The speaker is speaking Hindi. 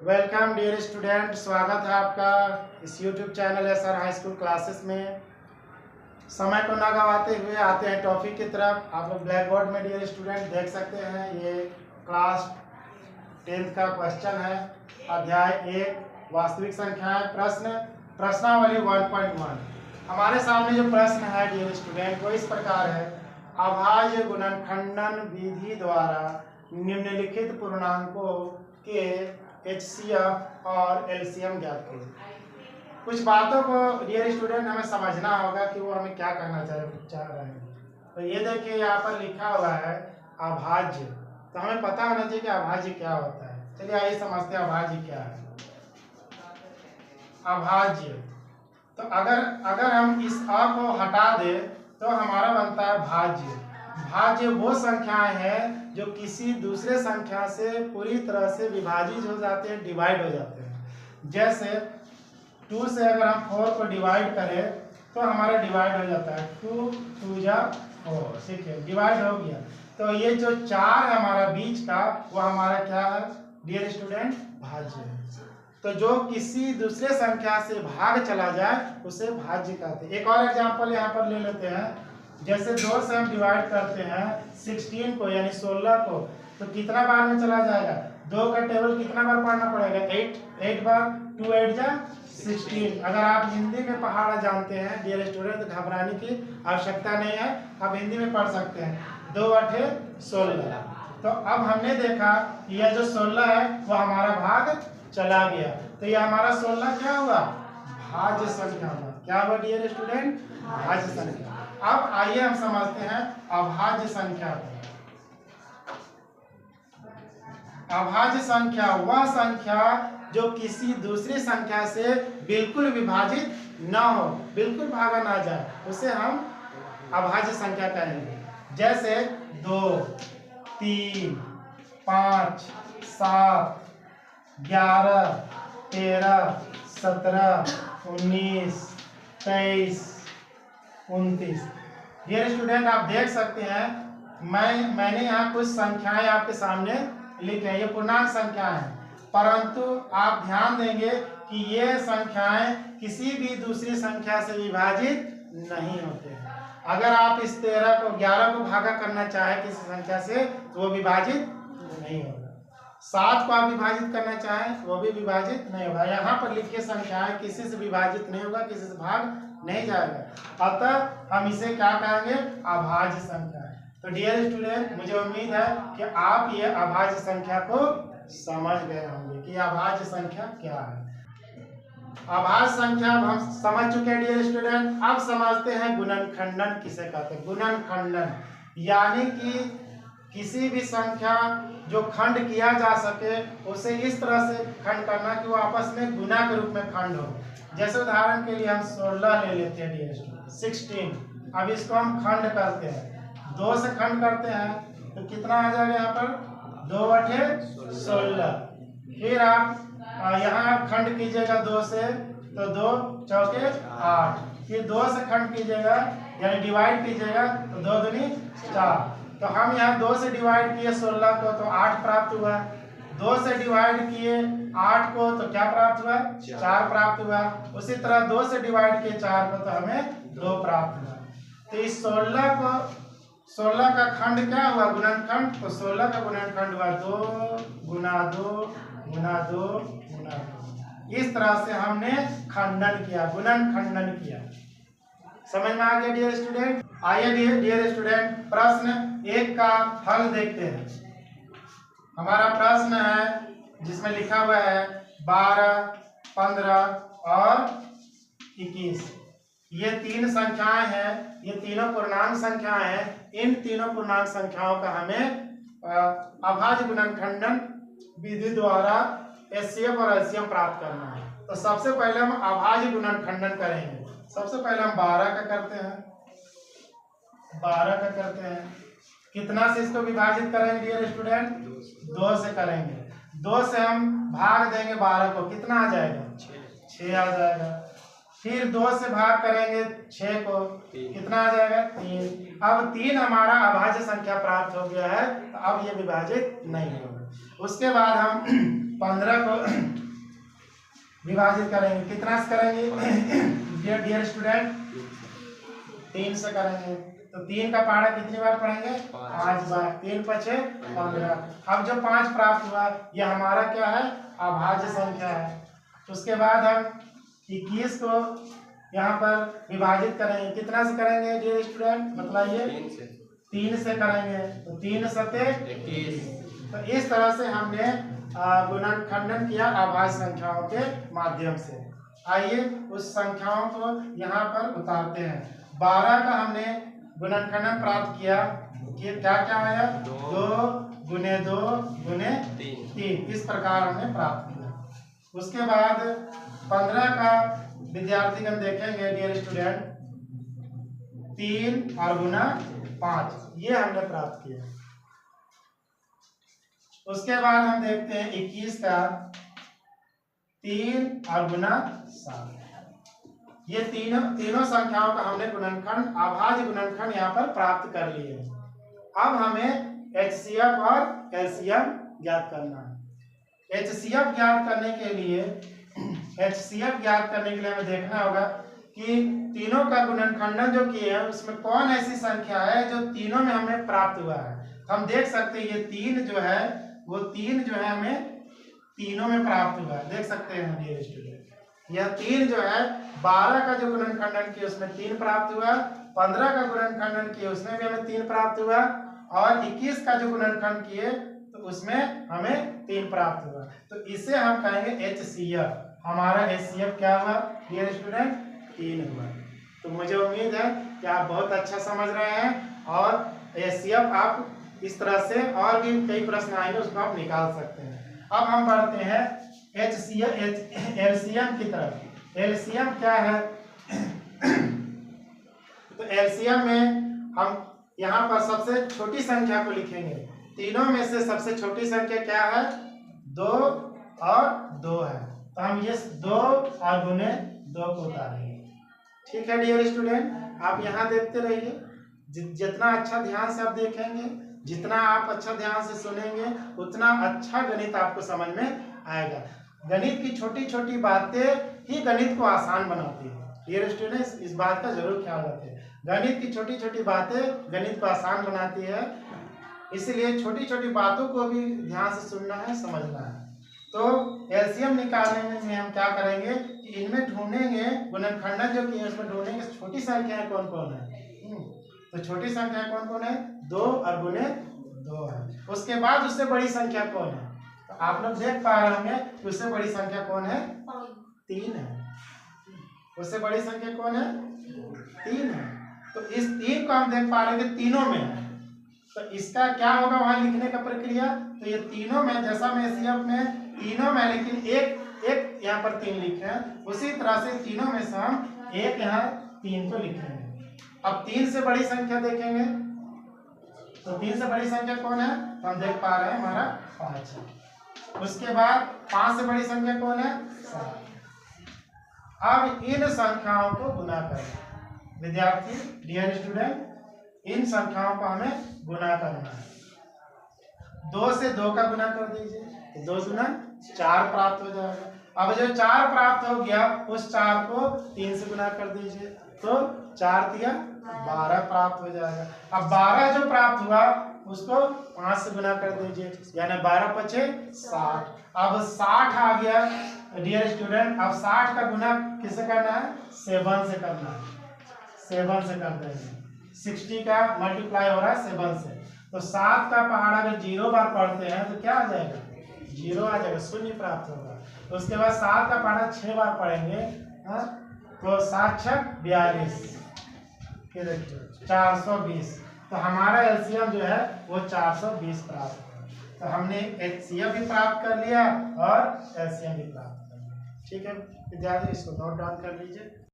वेलकम डियर स्टूडेंट, स्वागत है आपका इस YouTube channel SR high school classes में। समय को ना गवाते हुए आते हैं टॉपिक की तरफ। आप लोग ब्लैक बोर्ड में डियर स्टूडेंट देख सकते हैं, ये क्लास 10th का क्वेश्चन है। अध्याय 1 वास्तविक संख्याएं, प्रश्नावली 1.1। हमारे सामने जो प्रश्न है डियर स्टूडेंट वो इस प्रकार है। अभाज्य गुणनखंडन विधि द्वारा निम्नलिखित पूर्णांकों के HCF और LCM ज्ञात करें। कुछ बातों को डियर स्टूडेंट हमें समझना होगा कि वो हमें क्या कहना चाह रहे हैं। तो ये देखिए यहाँ पर लिखा हुआ है अभाज्य, तो हमें पता होना चाहिए कि अभाज्य क्या होता है। चलिए आइए समझते हैं अभाज्य क्या है। अभाज्य, तो अगर हम इस अ को हटा दें तो हमारा बनता है भाज्य। भाज्य वो संख्याएं हैं जो किसी दूसरे संख्या से पूरी तरह से विभाजित हो जाते हैं, डिवाइड हो जाते हैं। जैसे 2 से अगर हम 4 को डिवाइड करें तो हमारा डिवाइड हो जाता है 2 2 जा 4, ठीक है, डिवाइड हो गया। तो ये जो 4 है हमारा बीच का, वो हमारा क्या है डियर स्टूडेंट, भाज्य है। तो जो किसी दूसरे संख्या से भाग चला जाए उसे भाज्य कहते हैं। एक और एग्जांपल यहाँ पर ले लेते हैं। जैसे 2 से हम डिवाइड करते हैं 16 को यानी 16 को, तो कितना बार में चला जाएगा? 2 का टेबल कितना बार पढ़ना पड़ेगा? 8 बार। 2 8 जा 16। अगर आप हिंदी में पढ़ाना जानते हैं डियर स्टूडेंट तो घबराने की आवश्यकता नहीं है, आप हिंदी में पढ़ सकते हैं। 2 8 16। तो अब हमने देखा यह जो 16 है वो हमारा भाग चला गया, तो ये हमारा 16 क्या हुआ? भाज्य संख्या हुआ। क्या हुआ डियर स्टूडेंट? भाज्य संख्या। अब आइए हम समझते हैं अभाज्य संख्या को। अभाज्य संख्या वह संख्या जो किसी दूसरी संख्या से बिल्कुल विभाजित न हो, बिल्कुल भागा ना जाए, उसे हम अभाज्य संख्या कहेंगे। जैसे 2 3 5 7 11 13 17 19 23 29। डियर स्टूडेंट आप देख सकते हैं मैंने यहाँ कुछ संख्याएं आपके सामने लिखे हैं। ये पूर्णांक संख्याएं हैं, परंतु आप ध्यान देंगे कि ये संख्याएं किसी भी दूसरी संख्या से विभाजित नहीं होते हैं। अगर आप इस 13 को 11 को भागा करना चाहे किसी संख्या से तो वो विभाजित नहीं होगा। 7 को आप विभाजित करना चाहें वो भी विभाजित नहीं होगा। यहाँ पर लिखिए संख्याएं किसी से विभाजित नहीं होगा, किसी से भाग नहीं जाएगा, अतः हम इसे क्या कहेंगे? अभाज्य संख्या है। तो डियर स्टूडेंट मुझे उम्मीद है कि आप ये अभाज्य संख्या को समझ गए होंगे कि अभाज्य संख्या क्या है। अभाज्य संख्या हम समझ चुके हैं डियर स्टूडेंट। अब समझते हैं गुणनखंडन किसे कहते हैं। गुणनखंडन यानी कि किसी भी संख्या जो खंड किया जा सके उसे इस तरह से खंड करना कि वो आपस में गुना के रूप में खंड हो। जैसे उदाहरण के लिए हम 16 ले लेते हैं डियर स्टूडेंट, 16। अब इसको हम खंड करते हैं, 2 से खंड करते हैं तो कितना आ जाएगा यहाँ पर? 2 8 16। फिर आप यहाँ खंड कीजिएगा 2 से तो 2 चौके 8। फिर 2 से खंड कीजिएगा यानी डिवाइड कीजिएगा तो 2 दूनी 4। तो हम यहाँ 2 से डिवाइड किए 16 को तो 8 प्राप्त हुआ। 2 से डिवाइड किए 8 को तो क्या प्राप्त हुआ? 4 प्राप्त हुआ। उसी तरह 2 से डिवाइड किए 4 को तो हमें 2 प्राप्त हुआ। तो इस 16 का खंड क्या हुआ? गुणनखंड। तो 16 का गुणनखंड हुआ 2 गुना 2 गुना 2 गुना 2। इस तरह से हमने खंडन किया, गुणनखंडन किया। समझ में आ गया डियर स्टूडेंट? आइए डियर स्टूडेंट प्रश्न 1 का हल देखते हैं। हमारा प्रश्न है जिसमें लिखा हुआ है 12 15 और 21। ये 3 संख्याएं हैं, ये तीनों पूर्णांक संख्याएं हैं। इन तीनों पूर्णांक संख्याओं का हमें अभाज्य गुणनखंडन विधि द्वारा HCF और LCM प्राप्त करना है। तो सबसे पहले हम अभाज्य गुणनखंडन करेंगे। सबसे पहले हम 12 का करते हैं। 12 का करते हैं, कितना से इसको विभाजित करेंगे डियर स्टूडेंट? 2 से करेंगे। 2 से हम भाग देंगे 12 को, कितना आ जाएगा? 6 आ जाएगा। फिर 2 से भाग करेंगे 6 को, कितना आ जाएगा? 3। अब 3 हमारा अभाज्य संख्या प्राप्त हो गया है, तो अब ये विभाजित नहीं होगा। उसके बाद हम 15 को विभाजित करेंगे, कितना से करेंगे डियर स्टूडेंट? 3 से करेंगे। तो 3 का पहाड़ा कितनी बार पढ़ेंगे? 5 बार। 3 पचे 15। अब जो 5 प्राप्त हुआ यह हमारा क्या है? अभाज्य संख्या है। उसके बाद हम 21 को यहाँ पर विभाजित करेंगे, कितना से करेंगे डियर स्टूडेंट? बताइए। 3 से करेंगे। तो 3 सते 21। तो इस तरह से हमने गुणनखंडन किया अभाज्य संख्याओं के माध्यम से। आइए उस संख्याओं को यहाँ पर उतारते हैं। 12 का हमने गुणनखंडन प्राप्त किया कि क्या क्या आया? 2 गुने 2 गुने 3, इस प्रकार हमने प्राप्त किया। उसके बाद 15 का विद्यार्थीगण देखेंगे डियर स्टूडेंट, 3 और गुना 5, ये हमने प्राप्त किया। उसके बाद हम देखते हैं 21 का 3 और गुना 7, ये तीनों संख्याओं का हमने गुणनखंड, अभाज्य गुणनखंड यहाँ पर प्राप्त कर लिए। अब हमें HCF और LCM ज्ञात करना है। HCF ज्ञात करने के लिए हमें देखना होगा कि तीनों का गुणनखंडन जो किए हैं उसमें कौन ऐसी संख्या है जो तीनों में हमें प्राप्त हुआ है। तो हम देख सकते हैं ये 3 जो है वो 3 जो है हमें तीनों में प्राप्त हुआ है, देख सकते हैं डियर स्टूडेंट। यह 3 जो है 12 का जो गुणनखंडन किया उसमें 3 प्राप्त हुआ, 15 का गुणनखंडन किए उसमें भी हमें 3 प्राप्त हुआ, और 21 का जो गुणनखंड किए तो उसमें हमें 3 प्राप्त हुआ। तो इसे हम कहेंगे HCF। हमारा HCF क्या हुआ डियर स्टूडेंट? 3 हुआ। तो मुझे उम्मीद है कि आप बहुत अच्छा समझ रहे हैं, और HCF आप इस तरह से और भी कई प्रश्न आएंगे उसको आप निकाल सकते हैं। अब हम बढ़ते हैं LCM की तरफ। LCM क्या है? तो LCM में हम यहाँ पर सबसे छोटी संख्या को लिखेंगे। तीनों में से सबसे छोटी संख्या क्या है? 2 और 2 है। तो हम ये 2 और गुने 2 को उतारेंगे। ठीक है डियर स्टूडेंट, आप यहाँ देखते रहिए। जितना अच्छा ध्यान से आप देखेंगे, जितना आप अच्छा ध्यान से सुनेंगे, उतना अच्छा गणित आपको समझ में आएगा। गणित की छोटी छोटी बातें ही गणित को आसान बनाती है। डियर स्टूडेंट्स, इस बात का जरूर ख्याल रखें। गणित की छोटी छोटी बातें गणित को आसान बनाती है, इसलिए छोटी छोटी बातों को भी ध्यान से सुनना है, समझना है। तो LCM निकालने में हम क्या करेंगे कि इनमें ढूंढेंगे, गुणनखंडन जो किए उसमें ढूंढेंगे छोटी संख्याएं कौन कौन है। तो छोटी संख्या कौन कौन है? 2 और गुने 2 है। उसके बाद उससे बड़ी संख्या कौन है? तो आप लोग देख पा रहे होंगे कि उससे बड़ी संख्या कौन है? 3 है। उससे बड़ी संख्या कौन है? 3 है। तो इस 3 को हम देख पा रहे हैं कि तीनों में है। तो इसका क्या होगा वहां लिखने का प्रक्रिया? तो ये तीनों में, जैसा मैं HCF में तीनों में, लेकिन एक यहाँ पर 3 लिखे हैं, उसी तरह से तीनों में से हम एक यहाँ 3 को लिखेंगे। अब 3 से बड़ी संख्या देखेंगे, तो 3 से बड़ी संख्या कौन है? तो हम देख पा रहे हैं हमारा 5 है। उसके बाद 5 से बड़ी संख्या कौन है? 7। अब इन संख्याओं को गुना करें विद्यार्थी, डियर स्टूडेंट, इन संख्याओं को हमें गुना करना है। 2 से 2 का गुना कर दीजिए, तो 2 गुना 4 प्राप्त हो जाएगा। अब जो 4 प्राप्त हो गया उस 4 को 3 से गुना कर दीजिए, तो 4 दिया 12 प्राप्त हो जाएगा। अब 12 जो प्राप्त हुआ उसको 5 से गुना कर दीजिए, यानी 12 पचे 60। अब 60 आ गया डियर स्टूडेंट। अब 60 का गुना किससे करना है? 7 से करना है। 7 से कर देंगे। 60 का मल्टीप्लाई हो रहा है 7 से। तो 7 का पहाड़ा अगर 0 बार पढ़ते हैं तो क्या आ जाएगा? 0 आ जाएगा, 0 प्राप्त होगा। तो उसके बाद 7 का पहाड़ा 6 बार पढ़ेंगे, तो 7 छक 42, 420। तो हमारा LCM जो है वो 420 प्राप्त हुआ। तो हमने HCF भी प्राप्त कर लिया और LCM भी प्राप्त कर लिया। ठीक है विद्यार्थी, इसको नोट डाउन कर लीजिए।